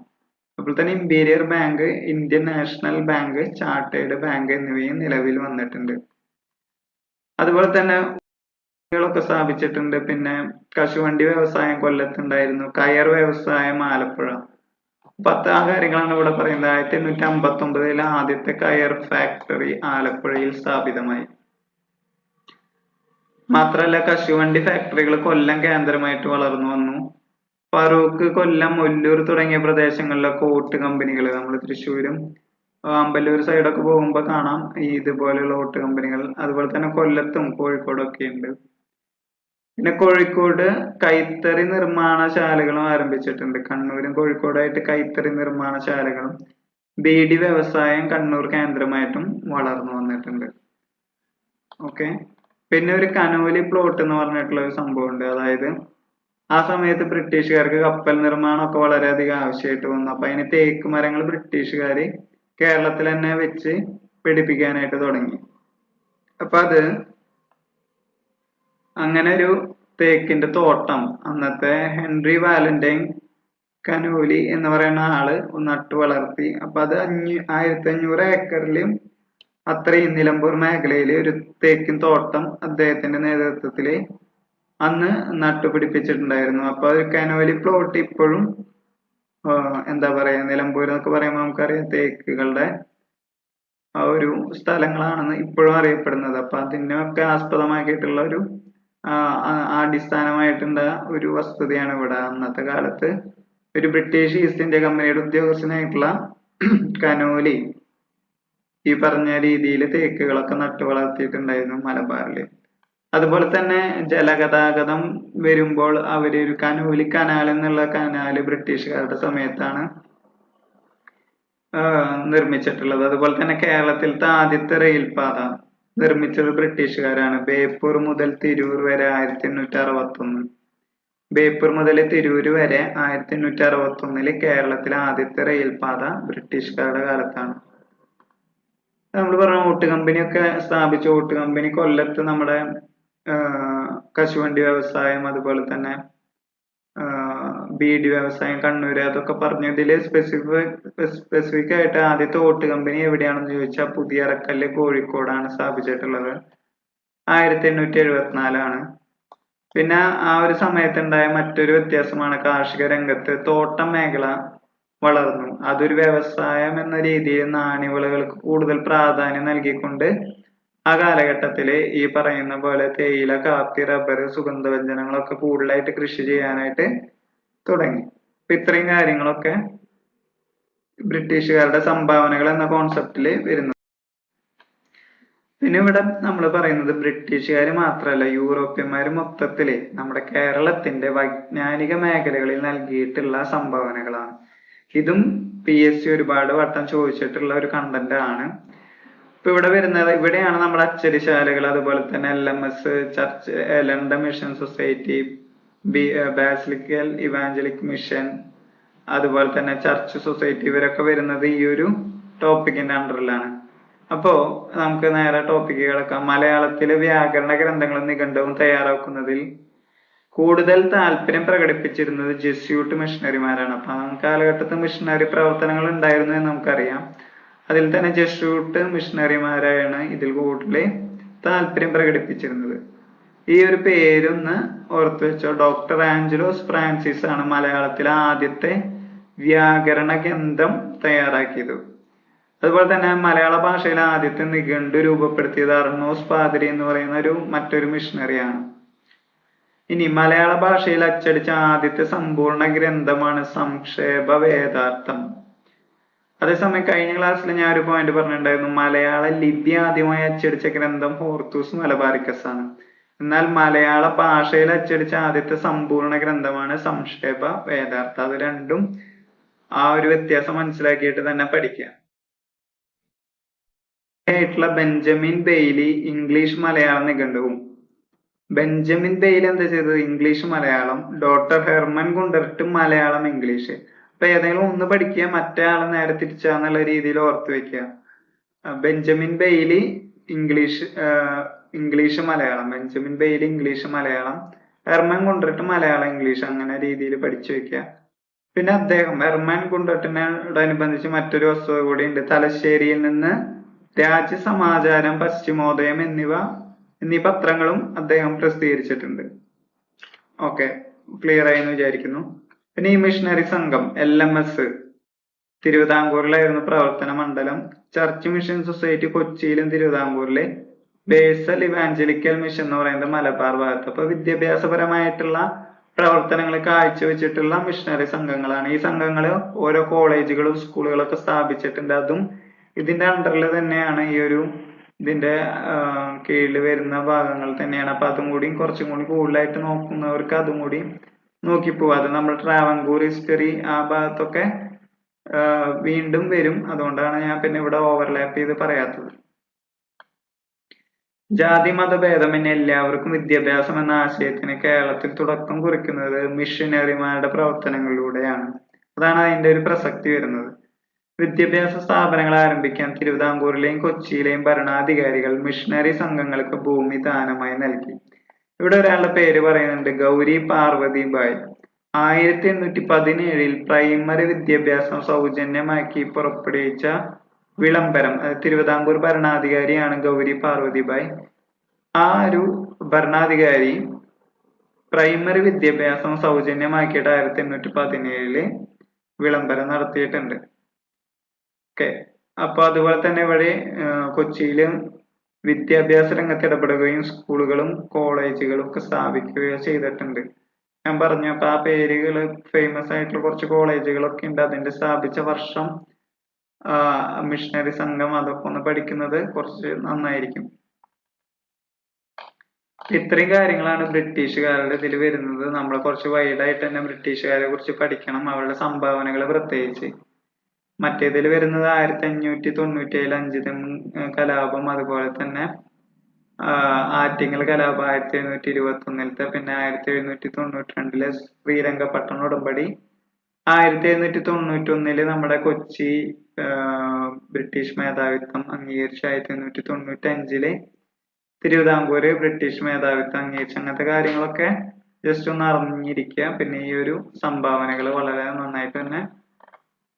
അപ്പോൾ തന്നെ imperial bank, Indian national bank, chartered bank എന്നിവയും നിലവിൽ വന്നിട്ടുണ്ട്. അതുപോലെ തന്നെ ൊക്കെ സ്ഥാപിച്ചിട്ടുണ്ട്. പിന്നെ കശുവണ്ടി വ്യവസായം കൊല്ലത്തുണ്ടായിരുന്നു. കയർ വ്യവസായം ആലപ്പുഴ. ആ കാര്യങ്ങളാണ് ഇവിടെ പറയുന്നത്. 1859 ആദ്യത്തെ കയർ ഫാക്ടറി ആലപ്പുഴയിൽ സ്ഥാപിതമായി. മാത്രമല്ല കശുവണ്ടി ഫാക്ടറികൾ കൊല്ലം കേന്ദ്രമായിട്ട് വളർന്നു വന്നു. ഫറൂഖ്, കൊല്ലം, ഒല്ലൂർ തുടങ്ങിയ പ്രദേശങ്ങളിലൊക്കെ ഓട്ട് കമ്പനികൾ, നമ്മൾ തൃശ്ശൂരും അമ്പലൂർ സൈഡൊക്കെ പോകുമ്പോൾ കാണാം ഈ ഇതുപോലെയുള്ള ഓട്ട് കമ്പനികൾ. അതുപോലെ തന്നെ കൊല്ലത്തും കോഴിക്കോടും ഒക്കെ ഉണ്ട്. പിന്നെ കോഴിക്കോട് കൈത്തറി നിർമ്മാണശാലകളും ആരംഭിച്ചിട്ടുണ്ട്. കണ്ണൂരും കോഴിക്കോടായിട്ട് കൈത്തറി നിർമ്മാണശാലകളും ബീഡി വ്യവസായം കണ്ണൂർ കേന്ദ്രമായിട്ടും വളർന്നു വന്നിട്ടുണ്ട്. ഓക്കെ. പിന്നെ ഒരു കനോലി പ്ലോട്ട് എന്ന് പറഞ്ഞിട്ടുള്ള ഒരു സംഭവം ഉണ്ട്. അതായത് ആ സമയത്ത് ബ്രിട്ടീഷുകാർക്ക് കപ്പൽ നിർമ്മാണമൊക്കെ വളരെയധികം ആവശ്യമായിട്ട് വന്നു. അപ്പൊ അതിന് തേക്ക് മരങ്ങൾ ബ്രിട്ടീഷുകാര് കേരളത്തിൽ തന്നെ വെച്ച് പിടിപ്പിക്കാനായിട്ട് തുടങ്ങി. അപ്പൊ അത് അങ്ങനെ ഒരു തേക്കിന്റെ തോട്ടം അന്നത്തെ ഹെൻറി വാലന്റൈൻ കനോലി എന്ന് പറയുന്ന ആള് നട്ടു വളർത്തി. അപ്പൊ അത് 1500 ഏക്കറിലും അത്രയും നിലമ്പൂർ മേഖലയില് ഒരു തേക്കിൻ തോട്ടം അദ്ദേഹത്തിന്റെ നേതൃത്വത്തില് അന്ന് നട്ടുപിടിപ്പിച്ചിട്ടുണ്ടായിരുന്നു. അപ്പൊ ഒരു കനോലി പ്ലോട്ട് ഇപ്പോഴും എന്താ പറയാ, നിലമ്പൂർ എന്നൊക്കെ പറയുമ്പോൾ നമുക്കറിയാം തേക്കുകളുടെ ആ ഒരു സ്ഥലങ്ങളാണെന്ന് ഇപ്പോഴും അറിയപ്പെടുന്നത്. അപ്പൊ അതിനൊക്കെ ആസ്പദമാക്കിയിട്ടുള്ള ഒരു അടിസ്ഥാനമായിട്ടുള്ള ഒരു വസ്തുതയാണ് ഇവിടെ. അന്നത്തെ കാലത്ത് ഒരു ബ്രിട്ടീഷ് ഈസ്റ്റ് ഇന്ത്യ കമ്പനിയുടെ ഉദ്യോഗസ്ഥനായിട്ടുള്ള കനോലി ഈ പറഞ്ഞ രീതിയിൽ തേക്കുകളൊക്കെ നട്ടു വളർത്തിയിട്ടുണ്ടായിരുന്നു മലബാറില്. അതുപോലെ തന്നെ ജലഗതാഗതം വരുമ്പോൾ അവര് ഒരു കനോലി കനാൽ എന്നുള്ള കനാല് ബ്രിട്ടീഷുകാരുടെ സമയത്താണ് നിർമ്മിച്ചിട്ടുള്ളത്. അതുപോലെ തന്നെ കേരളത്തിലത്തെ ആദ്യത്തെ റെയിൽപാത നിർമ്മിച്ചത് ബ്രിട്ടീഷുകാരാണ്. ബേപ്പൂർ മുതൽ തിരൂർ വരെ 1861. ബേപ്പൂർ മുതൽ തിരൂർ വരെ 1861 കേരളത്തിലെ ആദ്യത്തെ റെയിൽപാത ബ്രിട്ടീഷുകാരുടെ കാലത്താണ്. നമ്മൾ പറഞ്ഞ ഓട്ട് കമ്പനിയൊക്കെ സ്ഥാപിച്ച ഓട്ട് കമ്പനി കൊല്ലത്ത് നമ്മുടെ കശുവണ്ടി വ്യവസായം, അതുപോലെ തന്നെ ബീഡി വ്യവസായം കണ്ണൂര്, അതൊക്കെ പറഞ്ഞതില് സ്പെസിഫിക് ആയിട്ട് ആദ്യത്തെ ഓട്ട് കമ്പനി എവിടെയാണെന്ന് ചോദിച്ചാൽ പുതിയറക്കല്ല് കോഴിക്കോടാണ് സ്ഥാപിച്ചിട്ടുള്ളത്. 1874. പിന്നെ ആ ഒരു സമയത്തുണ്ടായ മറ്റൊരു വ്യത്യാസമാണ് കാർഷിക രംഗത്ത് തോട്ടം മേഖല വളർന്നു. അതൊരു വ്യവസായം എന്ന രീതിയിൽ നാണ്യവിളകൾക്ക് കൂടുതൽ പ്രാധാന്യം നൽകിക്കൊണ്ട് ആ കാലഘട്ടത്തില് ഈ പറയുന്ന പോലെ തേയില, കാപ്പി, റബ്ബർ, സുഗന്ധവ്യഞ്ജനങ്ങളൊക്കെ കൂടുതലായിട്ട് കൃഷി ചെയ്യാനായിട്ട് തുടങ്ങി. അപ്പൊ ഇത്രയും കാര്യങ്ങളൊക്കെ ബ്രിട്ടീഷുകാരുടെ സംഭാവനകൾ എന്ന കോൺസെപ്റ്റില് വരുന്നു. പിന്നെ ഇവിടെ നമ്മൾ പറയുന്നത് ബ്രിട്ടീഷുകാർ മാത്രമല്ല, യൂറോപ്യന്മാർ മൊത്തത്തില് നമ്മുടെ കേരളത്തിന്റെ വൈജ്ഞാനിക മേഖലകളിൽ നൽകിയിട്ടുള്ള സംഭാവനകളാണ്. ഇതും PSC ഒരുപാട് വട്ടം ചോദിച്ചിട്ടുള്ള ഒരു കണ്ടന്റ് ആണ്. ഇപ്പൊ ഇവിടെ വരുന്നത്, ഇവിടെയാണ് നമ്മുടെ അച്ചടിശാലകൾ, അതുപോലെ തന്നെ LMS, church, London mission society, ബാസിലിക്കൽ ഇവാഞ്ചലിക് മിഷൻ, അതുപോലെ തന്നെ ചർച്ച് സൊസൈറ്റി, ഇവരൊക്കെ വരുന്നത് ഈ ഒരു ടോപ്പിക്കിന്റെ അണ്ടറിലാണ്. അപ്പോ നമുക്ക് നേരെ ടോപ്പിക്ക് കിടക്കാം. മലയാളത്തിലെ വ്യാകരണ ഗ്രന്ഥങ്ങളും നിഘണ്ടുവും തയ്യാറാക്കുന്നതിൽ കൂടുതൽ താല്പര്യം പ്രകടിപ്പിച്ചിരുന്നത് ജെസ്യൂട്ട് മിഷണറിമാരാണ്. അപ്പൊ ആ കാലഘട്ടത്തിൽ മിഷണറി പ്രവർത്തനങ്ങൾ ഉണ്ടായിരുന്നു എന്ന് നമുക്കറിയാം. അതിൽ തന്നെ ജെസ്യൂട്ട് മിഷണറിമാരാണ് ഇതിൽ കൂടുതൽ താല്പര്യം പ്രകടിപ്പിച്ചിരുന്നത്. ഈ ഒരു പേരൊന്ന് ഓർത്തു വെച്ചോ. ഡോക്ടർ ആഞ്ചലോസ് ഫ്രാൻസിസ് ആണ് മലയാളത്തിലെ ആദ്യത്തെ വ്യാകരണ ഗ്രന്ഥം തയ്യാറാക്കിയത്. അതുപോലെ തന്നെ മലയാള ഭാഷയിലെ ആദ്യത്തെ നിഘണ്ടു രൂപപ്പെടുത്തിയത് അർണോസ് പാതിരി എന്ന് പറയുന്ന മറ്റൊരു മിഷണറിയാണ്. ഇനി മലയാള ഭാഷയിൽ അച്ചടിച്ച ആദ്യത്തെ സമ്പൂർണ്ണ ഗ്രന്ഥമാണ് സംക്ഷേപ വേദാർത്ഥം. അതേസമയം കഴിഞ്ഞ ക്ലാസ്സിൽ ഞാൻ ഒരു പോയിന്റ് പറഞ്ഞിട്ടുണ്ടായിരുന്നു, മലയാള ലിപി ആദ്യമായി അച്ചടിച്ച ഗ്രന്ഥം ഹോർത്തൂസ് മലബാറിക്കസ് ആണ്. എന്നാൽ മലയാള ഭാഷയിൽ അച്ചടിച്ച ആദ്യത്തെ സമ്പൂർണ്ണ ഗ്രന്ഥമാണ് സംക്ഷേപ വേദാർത്ഥം. അത് രണ്ടും ആ ഒരു വ്യത്യാസം മനസ്സിലാക്കിയിട്ട് തന്നെ പഠിക്കുക. ആയിട്ടുള്ള ബെഞ്ചമിൻ ബെയ്ലി ഇംഗ്ലീഷ് മലയാളം നിഘണ്ടുവും. ബെഞ്ചമിൻ ബെയ്ലി എന്താ ചെയ്തത്? English Malayalam. Doctor Hermann Gundert Malayalam English. അപ്പൊ ഏതെങ്കിലും ഒന്ന് പഠിക്കുക, മറ്റേ ആളെ നേരെ തിരിച്ചാന്നുള്ള രീതിയിൽ ഓർത്തു വെക്കുക. Benjamin Bailey English Malayalam, Benjamin Bailey English Malayalam, Hermann Gundert Malayalam English, അങ്ങനെ രീതിയിൽ പഠിച്ചു വെക്കുക. പിന്നെ അദ്ദേഹം ഹെർമൻ ഗുണ്ടർട്ടിനോടനുബന്ധിച്ച് മറ്റൊരു വസ്തുത കൂടി ഉണ്ട്. തലശ്ശേരിയിൽ നിന്ന് രാജ്യസമാചാരം, പശ്ചിമോദയം എന്നീ പത്രങ്ങളും അദ്ദേഹം പ്രസിദ്ധീകരിച്ചിട്ടുണ്ട്. ഓക്കെ, ക്ലിയർ ആയി എന്ന് വിചാരിക്കുന്നു. പിന്നെ ഈ മിഷണറി സംഘം LMS തിരുവിതാംകൂറിലായിരുന്നു പ്രവർത്തന മണ്ഡലം. ചർച്ച് മിഷൻ സൊസൈറ്റി കൊച്ചിയിലും തിരുവിതാംകൂറിലെ ബേസൽ ഇവാഞ്ചലിക്കൽ മിഷൻ എന്ന് പറയുന്നത് മലബാർ ഭാഗത്ത്. അപ്പൊ വിദ്യാഭ്യാസപരമായിട്ടുള്ള പ്രവർത്തനങ്ങൾ കാഴ്ചവെച്ചിട്ടുള്ള മിഷണറി സംഘങ്ങളാണ്. ഈ സംഘങ്ങൾ ഓരോ കോളേജുകളും സ്കൂളുകളൊക്കെ സ്ഥാപിച്ചിട്ടുണ്ട്. അതും ഇതിന്റെ അണ്ടറിൽ തന്നെയാണ്, ഇതിന്റെ കീഴിൽ വരുന്ന ഭാഗങ്ങൾ തന്നെയാണ്. അപ്പൊ അതും കൂടി കുറച്ചും കൂടി കൂടുതലായിട്ട് നോക്കുന്നവർക്ക് അതും കൂടി നോക്കിപ്പോവാം. അത് നമ്മൾ ട്രാവൻകൂർ ഹിസ്റ്ററി ആ ഭാഗത്തൊക്കെ വീണ്ടും വരും. അതുകൊണ്ടാണ് ഞാൻ പിന്നെ ഇവിടെ ഓവർലാപ്പ് ചെയ്ത് പറയാത്തത്. ജാതി മതഭേദമന്യേ എല്ലാവർക്കും വിദ്യാഭ്യാസം എന്ന ആശയത്തിന് കേരളത്തിൽ തുടക്കം കുറിക്കുന്നത് മിഷനറിമാരുടെ പ്രവർത്തനങ്ങളിലൂടെയാണ്. അതാണ് അതിന്റെ ഒരു പ്രസക്തി വരുന്നത്. വിദ്യാഭ്യാസ സ്ഥാപനങ്ങൾ ആരംഭിക്കാൻ തിരുവിതാംകൂറിലെയും കൊച്ചിയിലെയും ഭരണാധികാരികൾ മിഷണറി സംഘങ്ങൾക്ക് ഭൂമി ദാനമായി നൽകി. ഇവിടെ ഒരാളുടെ പേര് പറയുന്നുണ്ട്, ഗൗരി പാർവതി ബായ്. 1817 പ്രൈമറി വിദ്യാഭ്യാസം സൗജന്യമാക്കി പുറപ്പെടുവിച്ച വിളംബരം, തിരുവിതാംകൂർ ഭരണാധികാരിയാണ് ഗൗരി പാർവതി ബായ്. ആ ഒരു ഭരണാധികാരി പ്രൈമറി വിദ്യാഭ്യാസം സൗജന്യമാക്കിയിട്ട് 1817 വിളംബരം നടത്തിയിട്ടുണ്ട്. ഓക്കെ, അപ്പൊ അതുപോലെ തന്നെ ഇവിടെ കൊച്ചിയില് വിദ്യാഭ്യാസ രംഗത്ത് ഇടപെടുകയും സ്കൂളുകളും കോളേജുകളും ഒക്കെ സ്ഥാപിക്കുകയോ ചെയ്തിട്ടുണ്ട്. ഞാൻ പറഞ്ഞു, അപ്പൊ ആ പേരുകൾ ഫേമസ് ആയിട്ടുള്ള കുറച്ച് കോളേജുകളൊക്കെ ഉണ്ട്. അതിന്റെ സ്ഥാപിച്ച വർഷം, മിഷണറി സംഘം, അതൊക്കെ ഒന്ന് പഠിക്കുന്നത് കുറച്ച് നന്നായിരിക്കും. ഇത്രയും കാര്യങ്ങളാണ് ബ്രിട്ടീഷുകാരുടെ ഇതിൽ വരുന്നത്. നമ്മൾ കുറച്ച് വൈഡായിട്ട് തന്നെ ബ്രിട്ടീഷുകാരെ കുറിച്ച് പഠിക്കണം, അവരുടെ സംഭാവനകൾ പ്രത്യേകിച്ച്. മറ്റേതിൽ വരുന്നത് 1597 അഞ്ചുതെങ്ങ് കലാപം, അതുപോലെ തന്നെ ആറ്റിങ്ങൽ കലാപം 1721, പിന്നെ 1792 ശ്രീരംഗപട്ടണ ഉടമ്പടി, 1791 നമ്മുടെ കൊച്ചി ബ്രിട്ടീഷ് മേധാവിത്വം അംഗീകരിച്ചു, 1895 തിരുവിതാംകൂർ ബ്രിട്ടീഷ് മേധാവിത്വം അംഗീകരിച്ചു. അങ്ങനത്തെ കാര്യങ്ങളൊക്കെ ജസ്റ്റ് ഒന്ന് അറിഞ്ഞിരിക്കുക. പിന്നെ ഈ ഒരു സംഭാവനകൾ വളരെ നന്നായിട്ട് തന്നെ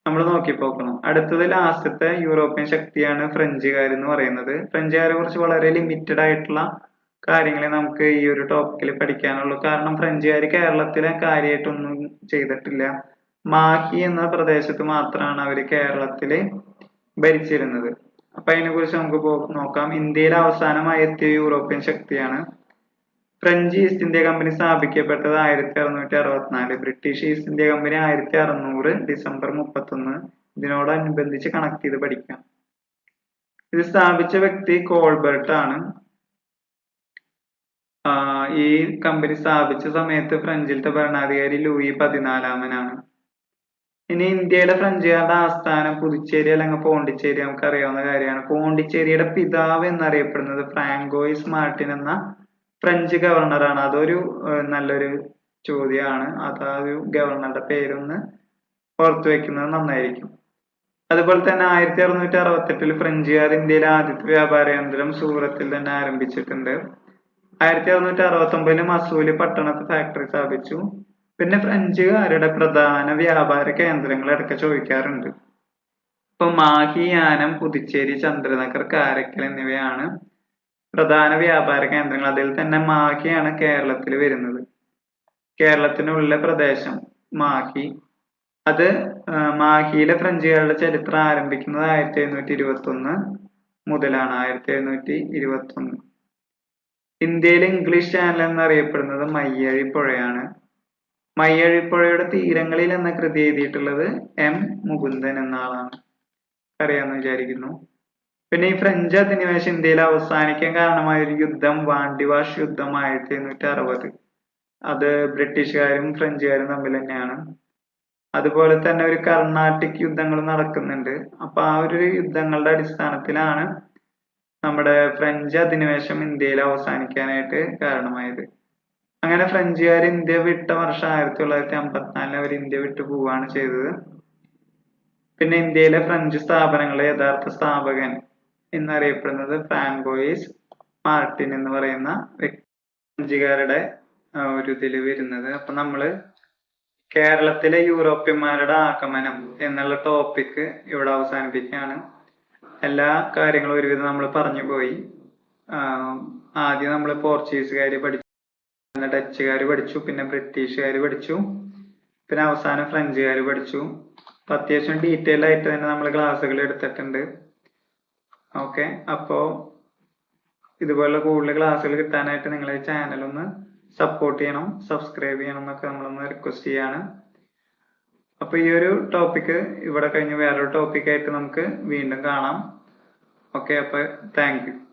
നമ്മൾ നോക്കിപ്പോക്കണം. അടുത്തത് ലാസ്റ്റത്തെ യൂറോപ്യൻ ശക്തിയാണ് ഫ്രഞ്ചുകാർ എന്ന് പറയുന്നത്. ഫ്രഞ്ചുകാരെ കുറിച്ച് വളരെ ലിമിറ്റഡ് ആയിട്ടുള്ള കാര്യങ്ങളെ നമുക്ക് ഈ ഒരു ടോപ്പിക്കിൽ പഠിക്കാനുള്ളൂ. കാരണം ഫ്രഞ്ചുകാർ കേരളത്തിലെ കാര്യമായിട്ടൊന്നും ചെയ്തിട്ടില്ല. മാഹി എന്ന പ്രദേശത്ത് മാത്രമാണ് അവർ കേരളത്തില് ഭരിച്ചിരുന്നത്. അപ്പൊ അതിനെ കുറിച്ച് നമുക്ക് നോക്കാം. ഇന്ത്യയിൽ അവസാനമായി എത്തിയ യൂറോപ്യൻ ശക്തിയാണ്. ഫ്രഞ്ച് ഈസ്റ്റ് ഇന്ത്യ കമ്പനി സ്ഥാപിക്കപ്പെട്ടത് 1664. British East India company 1600 December 31. ഇതിനോടനുബന്ധിച്ച് കണക്ട് ചെയ്ത് പഠിക്കാം. ഇത് സ്ഥാപിച്ച വ്യക്തി കോൾബർട്ട് ആണ്. ഈ കമ്പനി സ്ഥാപിച്ച സമയത്ത് ഫ്രഞ്ചിലത്തെ ഭരണാധികാരി ലൂയി 14 ഇനി ഇന്ത്യയിലെ ഫ്രഞ്ചുകാരുടെ ആസ്ഥാനം പുതുച്ചേരി അല്ലെങ്കിൽ പോണ്ടിച്ചേരി, നമുക്കറിയാവുന്ന കാര്യമാണ്. പോണ്ടിച്ചേരിയുടെ പിതാവ് എന്നറിയപ്പെടുന്നത് ഫ്രാങ്കോയിസ് മാർട്ടിൻ എന്ന ഫ്രഞ്ച് ഗവർണറാണ്. അതൊരു നല്ലൊരു ചോദ്യമാണ്. ആ ഒരു ഗവർണറുടെ പേരൊന്ന് ഓർത്തു വെക്കുന്നത് നന്നായിരിക്കും. അതുപോലെ തന്നെ 1668 ഫ്രഞ്ചുകാർ ഇന്ത്യയിലെ ആദ്യത്തെ വ്യാപാര കേന്ദ്രം സൂറത്തിൽ തന്നെ ആരംഭിച്ചിട്ടുണ്ട്. 1669 മസൂലി പട്ടണത്ത് ഫാക്ടറി സ്ഥാപിച്ചു. പിന്നെ ഫ്രഞ്ചുകാരുടെ പ്രധാന വ്യാപാര കേന്ദ്രങ്ങൾ ഇടയ്ക്ക് ചോദിക്കാറുണ്ട്. ഇപ്പൊ മാഹി, ആനം, പുതുച്ചേരി, ചന്ദ്രനഗർ, കാരക്കൽ എന്നിവയാണ് പ്രധാന വ്യാപാര കേന്ദ്രങ്ങൾ. അതിൽ തന്നെ മാഹിയാണ് കേരളത്തിൽ വരുന്നത്. കേരളത്തിനുള്ളിലെ പ്രദേശം മാഹി. അത് മാഹിയിലെ ഫ്രഞ്ചുകാരുടെ ചരിത്രം ആരംഭിക്കുന്നത് 1721 മുതലാണ്. 1721. ഇന്ത്യയിലെ ഇംഗ്ലീഷ് ചാനൽ എന്നറിയപ്പെടുന്നത് മയ്യഴി പുഴയാണ്. മയ്യഴി പുഴയുടെ തീരങ്ങളിൽ എന്ന കൃതി എഴുതിയിട്ടുള്ളത് M. മുകുന്ദൻ എന്ന ആളാണ്. അറിയാമെന്ന് വിചാരിക്കുന്നു. പിന്നെ ഈ ഫ്രഞ്ച് അധിനിവേശം ഇന്ത്യയിൽ അവസാനിക്കാൻ കാരണമായ ഒരു യുദ്ധം വാണ്ടിവാഷ് യുദ്ധം 1760. അത് ബ്രിട്ടീഷുകാരും ഫ്രഞ്ചുകാരും തമ്മിൽ തന്നെയാണ്. അതുപോലെ തന്നെ ഒരു കർണാട്ടിക് യുദ്ധങ്ങൾ നടക്കുന്നുണ്ട്. അപ്പൊ ആ ഒരു യുദ്ധങ്ങളുടെ അടിസ്ഥാനത്തിലാണ് നമ്മുടെ ഫ്രഞ്ച് അധിനിവേശം ഇന്ത്യയിൽ അവസാനിക്കാനായിട്ട് കാരണമായത്. അങ്ങനെ ഫ്രഞ്ചുകാർ ഇന്ത്യ വിട്ട വർഷം 1954 അവർ ഇന്ത്യ വിട്ടു പോവുകയാണ് ചെയ്തത്. പിന്നെ ഇന്ത്യയിലെ ഫ്രഞ്ച് സ്ഥാപനങ്ങളെ യഥാർത്ഥ സ്ഥാപകൻ എന്നറിയപ്പെടുന്നത് ഫ്രാങ്കോയിസ് മാർട്ടിൻ എന്ന് പറയുന്ന വ്യക്തി, ഫ്രഞ്ചുകാരുടെ ഒരു ഇതിൽ വരുന്നത്. അപ്പൊ നമ്മള് കേരളത്തിലെ യൂറോപ്യന്മാരുടെ ആഗമനം എന്നുള്ള ടോപ്പിക് ഇവിടെ അവസാനിപ്പിക്കുകയാണ്. എല്ലാ കാര്യങ്ങളും ഒരുവിധം നമ്മൾ പറഞ്ഞു പോയി. ആദ്യം നമ്മൾ പോർച്ചുഗീസുകാര് പഠിച്ചു, പിന്നെ ഡച്ചുകാർ പഠിച്ചു, പിന്നെ ബ്രിട്ടീഷുകാർ പഠിച്ചു, പിന്നെ അവസാനം ഫ്രഞ്ചുകാർ പഠിച്ചു. അപ്പൊ അത്യാവശ്യം ഡീറ്റെയിൽ ആയിട്ട് തന്നെ നമ്മൾ ക്ലാസ്സുകൾ എടുത്തിട്ടുണ്ട്. ഓക്കെ, അപ്പോ ഇതുപോലുള്ള കൂടുതൽ ക്ലാസ്സുകൾ കിട്ടാനായിട്ട് നിങ്ങൾ ഈ ചാനൽ ഒന്ന് സപ്പോർട്ട് ചെയ്യണം, സബ്സ്ക്രൈബ് ചെയ്യണം എന്നൊക്കെ നമ്മളൊന്ന് റിക്വസ്റ്റ് ചെയ്യാണ്. അപ്പൊ ഈ ഒരു ടോപ്പിക്ക് ഇവിടെ കഴിഞ്ഞ് വേറൊരു ടോപ്പിക്കായിട്ട് നമുക്ക് വീണ്ടും കാണാം. ഓക്കെ, അപ്പൊ താങ്ക് യു.